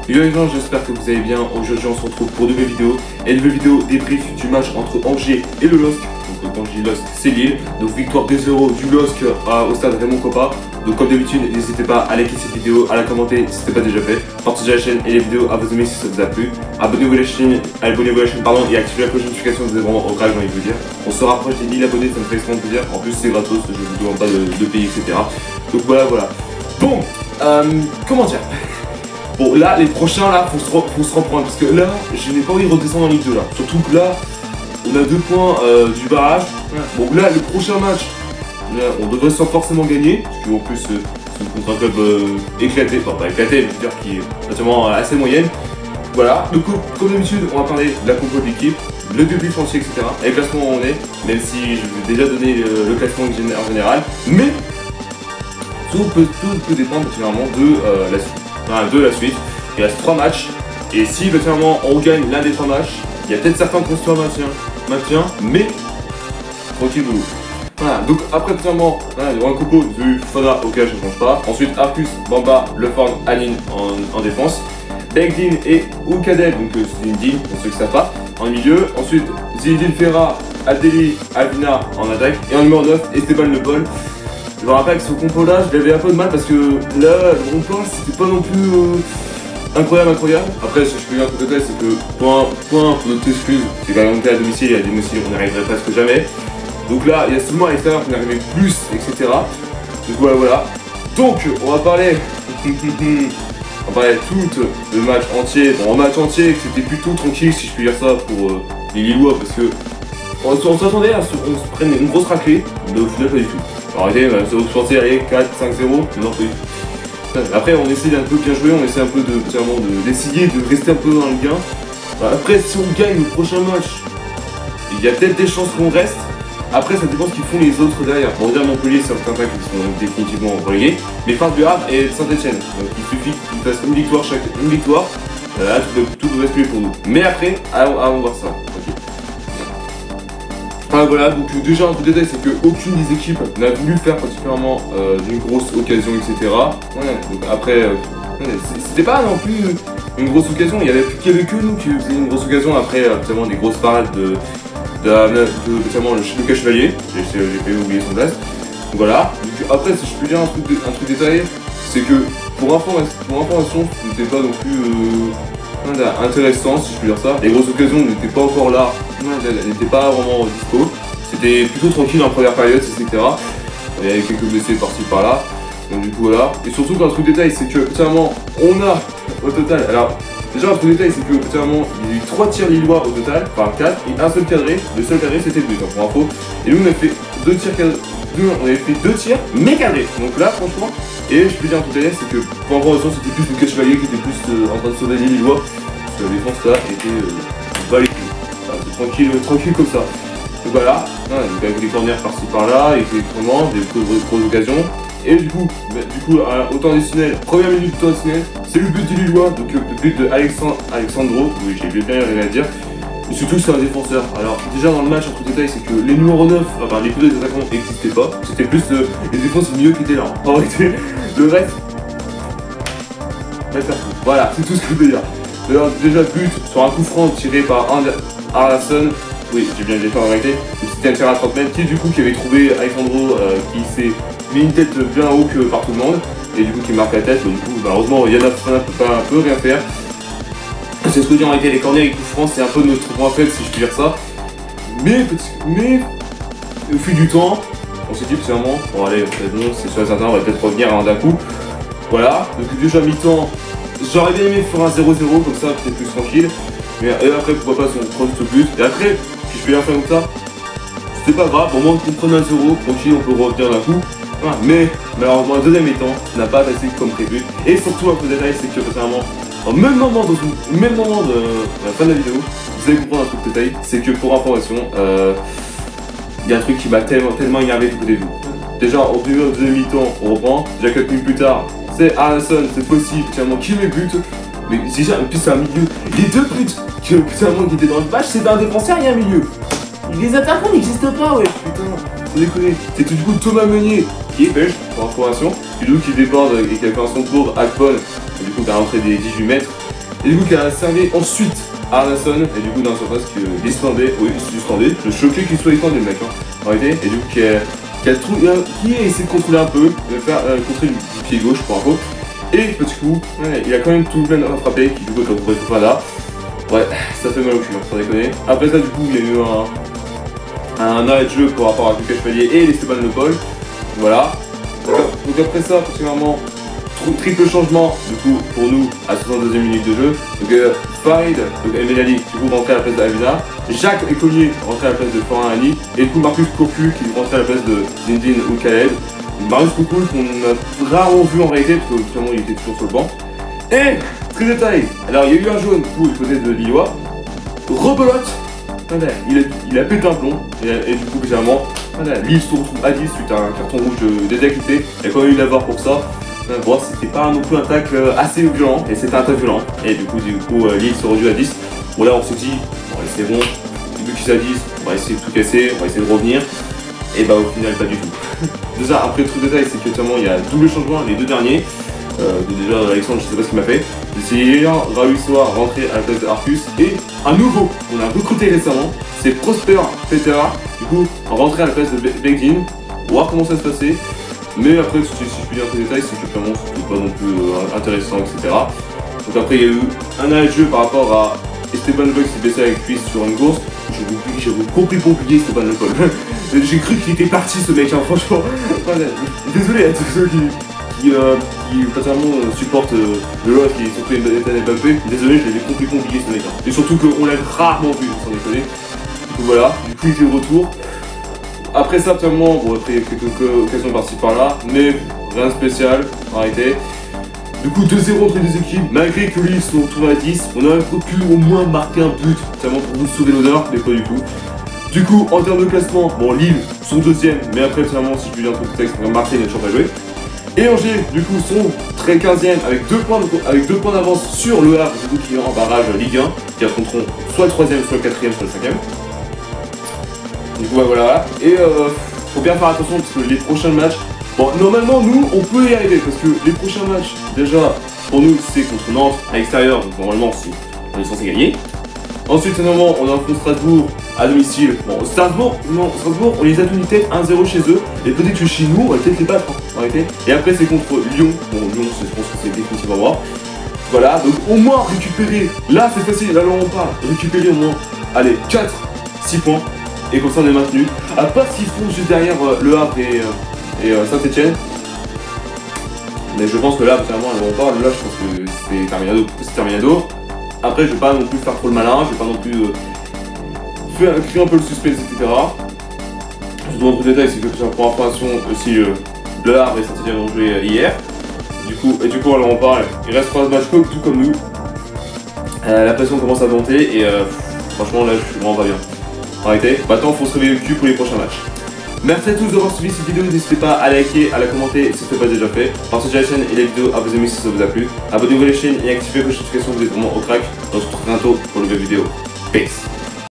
Yo les gens, j'espère que vous allez bien. Aujourd'hui on se retrouve pour de nouvelles vidéos. Et une nouvelle vidéo débrief du match entre Angers et le LOSC. Donc quand je dis LOSC, c'est Lille. Donc victoire 2-0 du LOSC au stade Raymond Kopa. Donc comme d'habitude, n'hésitez pas à liker cette vidéo, à la commenter si ce n'est pas déjà fait. Partagez la chaîne et les vidéos à vous aimer si ça vous a plu. Abonnez-vous à la chaîne, et activez la cloche de notification, vous êtes vraiment au grave, j'ai envie de vous dire. On se rapproche des 1000 abonnés, ça me fait extrêmement plaisir. En plus c'est gratos, je ne vous demande pas de payer, etc. Donc voilà. Bon, comment dire? Bon là, les prochains là, faut se reprendre parce que là, je n'ai pas envie de redescendre en Ligue 2 là. Surtout que là, on a 2 points du barrage. Bon là, le prochain match, là, on devrait sans forcément gagner. Parce qu'en plus, c'est contre un club éclaté, enfin pas éclaté, mais je veux dire qui est notamment assez moyenne. Voilà, donc comme d'habitude, on va parler de la compo de l'équipe, le début chantier, etc. Et le classement où on est, même si je vous ai déjà donné le classement en général. Mais tout peut dépendre finalement de la suite. De la suite, il reste 3 matchs et si finalement on gagne l'un des 3 matchs, il y a peut-être certains qu'on se maintien, mais tranquille boulot. Voilà, donc après finalement, il y aura un couple du Fana auquel je ne change pas. Ensuite Arcus, Bamba, Lefort, Aline en défense, Begdin et Oukadel, donc c'est une deal pour ceux qui ne savent pas, en milieu. Ensuite Zinedine Ferra, Adeli, Alvina en attaque et en numéro 9, Esteban Le Paul. Je me rappelle que ce compo là, je l'avais un peu de mal parce que là, le rond-point c'était pas non plus incroyable. Après, si je peux dire un truc de tête, c'est que point pour notre excuse, c'est quand même à domicile et à domicile on n'y arriverait presque jamais. Donc là, il y a seulement à l'extérieur qu'on arrivait plus, etc. Donc voilà. Donc, on va parler tout le match entier. Bon, en match entier, c'était plutôt tranquille si je puis dire ça pour les Lillois parce que on s'attendait à ce qu'on se prenne une grosse raclée, mais au final pas du tout. Arrêtez, je pensais aller 4-5-0, non pas du tout. Après on essaie d'un peu bien jouer, on essaie un peu d'essayer de rester un peu dans le gain. Après si on gagne le prochain match, il y a peut-être des chances qu'on reste. Après ça dépend ce qu'ils font les autres derrière. Bon déjà Montpellier c'est un peu qui sont définitivement relégués. Mais Farce du Havre et Saint-Etienne. Donc il suffit qu'ils fassent une victoire. Là tout peut basculer pour nous. Mais après, allons voir ça. Voilà, donc déjà un peu de détail, c'est qu'aucune des équipes n'a voulu faire particulièrement d'une grosse occasion, etc. Donc après, c'était pas non plus une grosse occasion, il y avait que nous qui faisaient une grosse occasion après notamment des grosses parades de notamment le Lucas Chevalier, j'ai failli oublier son place. Donc voilà, donc après si je peux dire un truc détaillé, c'est que pour information, c'était pas non plus intéressant si je peux dire ça. Les grosses occasions n'étaient pas encore là, elles n'étaient pas vraiment dispo. C'était plutôt tranquille en première période, etc. Il y avait quelques blessés par-ci par-là. Donc du coup voilà. Et surtout qu'un truc détail, c'est que finalement on a au total. Alors déjà un truc détail, c'est que finalement il y a eu 3 tirs lillois au total, enfin 4 et un seul cadré. Le seul cadré c'était le but pour info. Et nous on a fait 2 tirs cadrés. On avait fait 2 tirs mais cadrés. Donc là franchement. Et je peux dire un truc détail, c'est que pour information c'était plus le Chevalier qui était plus en train de sauver les lillois. Parce que la défense là était balayée. Tranquille comme ça. Donc voilà, avec des corners par-ci par-là, et des grosses occasions. Et du coup, au temps additionnel, première minute du temps additionnel, c'est le but du Lillois, donc le but de Alexandro, oui j'ai bien arrivé à dire. Et surtout c'est un défenseur. Alors déjà dans le match, un truc détail, c'est que les numéros 9, enfin les plus des attaquants n'existaient pas. C'était plus les défenses milieu qui étaient là. En réalité, le reste, voilà, c'est tout ce que je veux dire. Alors, déjà but sur un coup franc tiré par Arlason. Oui, j'ai bien fait en réalité. C'était un tir à 30 mètres qui avait trouvé Alexandro qui s'est mis une tête bien haut que par tout le monde. Et du coup qui marque la tête. Du coup malheureusement Yana peut rien faire. C'est ce que dit en réalité, les corners et les coups francs c'est un peu notre point faible si je puis dire ça. Mais au fil du temps, on s'est dit finalement, bon allez, c'est bon, c'est sûr et certain, on va peut-être revenir à un d'un coup. Voilà, donc déjà mi-temps, j'aurais bien aimé faire un 0-0 comme ça, peut-être plus tranquille. Mais et après pourquoi pas son proche but. Et après, si je peux bien faire comme ça, c'était pas grave, au moins qu'on prenne un 0, tranquille, on peut revenir d'un coup. Voilà. Mais malheureusement, le deuxième mi-temps n'a pas passé comme prévu. Et surtout, un peu de détail, c'est que notamment, au même moment de la fin de la vidéo, vous allez comprendre un truc de détail, c'est que pour information, il y a un truc qui m'a tellement énervé du côté de vous. Déjà, au deuxième mi-temps, on reprend, déjà quelques minutes plus tard, c'est Arlason, cette fois-ci, finalement, qui met le but. Mais déjà, en plus c'est un milieu. Les 2 buts qui étaient dans le match, c'est un défenseur et un milieu. Les attaquants n'existent pas, ouais, putain. Faut déconner. C'est tout du coup Thomas Meunier qui est belge, pour information. Du coup qui déborde et qui a fait un son tour Akpol. Du coup qui a rentré des 18 mètres. et du coup qui a servi ensuite à Arnason, et du coup dans la surface qui suspendait, je suis choqué qu'il soit étendu le mec, hein, en réalité, et du coup qui a essayé de contrôler un peu, de faire contrer du pied gauche pour info, et petit coup, ouais, il a quand même tout plein à frapper, qui du coup quand on pourrait tout faire là, ouais, ça fait mal au cul, hein, sans déconner. Après ça du coup il y a eu un arrêt de jeu par rapport à Lucas Chevalier et Esteban Le Paul, voilà. Donc après ça, particulièrement, triple changement du coup pour nous à 62e minute de jeu. Donc Farid, donc El Medali qui vous rentrer à la place d'Avina, Jacques Écolier rentrer à la place de Forin Ali, et du coup Marcus Cocu qui rentrait à la place de Zindine ou Khaled. Marius Cocu qu'on a rarement vu en réalité parce que justement il était toujours sur le banc. Et très détail, alors il y a eu un jaune pour du côté de Lillois, rebelote, voilà, il a pété un plomb, et du coup bizarrement, voilà, Lille se retrouve à 10 suite à un carton rouge de déséquité, il y a quand même eu l'avoir pour ça. Bon, c'était pas non plus un tacle assez violent, et c'était un tacle violent, et du coup Lille se réduit à 10. Bon là on s'est dit, bon c'est bon, vu qu'ils à 10, on va essayer de tout casser, on va essayer de revenir, et bah au final pas du tout. Déjà après le truc de détail c'est qu'actuellement il y a double changement, les deux derniers. Déjà Alexandre je sais pas ce qu'il m'a fait. C'est hier Raoul Soir rentré à la place de Arcus, et un nouveau qu'on a recruté récemment, c'est Prosper Petera, du coup rentré à la place de Begdin. On va voir comment ça se passait. Mais après, si je puis dire un peu de détails, c'est que clairement c'était pas non plus intéressant, etc. Donc après, il y a eu un arrêt de jeu par rapport à Esteban Le Paul qui s'est blessé avec cuisse sur une course. J'avais complètement oublié Esteban Le Paul. J'ai cru qu'il était parti ce mec, hein, franchement. Désolé à tous ceux qui fatalement supportent le LoL, qui surtout Ethan Mbappé. Désolé, je l'avais complètement oublié ce mec. Hein. Et surtout qu'on l'a rarement vu, sans déconner. Du coup voilà, du coup il était de retour. Après ça, actuellement, bon, après quelques occasions par-ci par-là, mais rien de spécial, en réalité. Du coup, 2-0 entre les deux équipes, malgré que Lille se retrouve à 10, on aurait pu au moins marquer un but, seulement pour nous sauver l'honneur, mais pas du tout. Du coup, en termes de classement, bon, Lille sont deuxième, mais après, finalement, si je puis dire un truc de texte, Marseille n'a toujours pas joué. Et Angers, du coup, sont très 15e avec 2 points d'avance sur le Havre, du coup, qui est en barrage Ligue 1, qui affronteront soit le 3e, soit le 4e, soit le 5e. Du coup voilà, et faut bien faire attention parce que les prochains matchs, bon normalement nous on peut y arriver parce que les prochains matchs déjà pour nous c'est contre Nantes à l'extérieur, donc normalement on est censé gagner. Ensuite normalement on affronte Strasbourg à domicile, bon Strasbourg on les a tenus tête 1-0 chez eux, et peut-être que chez nous on va peut-être les battre en réalité. Et après c'est contre Lyon, bon Lyon je pense que c'est définitivement mort. Voilà, donc au moins récupérer, là c'est facile, là on parle, récupérer au moins, allez 4-6 points. Et comme ça on est maintenu. À part s'ils font juste derrière Le Havre et Saint-Etienne. Mais je pense que là, clairement, on parle. Là, je pense que c'est terminado. Après, je vais pas non plus faire trop le malin. Je vais pas non plus créer un peu le suspense, etc. Je dois un peu de détail, c'est que pour information aussi, Le Havre et Saint-Etienne ont joué hier. Du coup, alors on parle. Il reste 3 matchs tout comme nous. La pression commence à monter et franchement, là, je suis vraiment pas bien. Arrêtez, maintenant il faut se réveiller le cul pour les prochains matchs. Merci à tous d'avoir suivi cette vidéo, n'hésitez pas à liker, à la commenter si ce n'est pas déjà fait. Partagez la chaîne et la vidéo à vos amis si ça vous a plu. Abonnez-vous à la chaîne et activez vos notifications, vous êtes vraiment au crack. On se retrouve bientôt pour une nouvelle vidéo. Peace.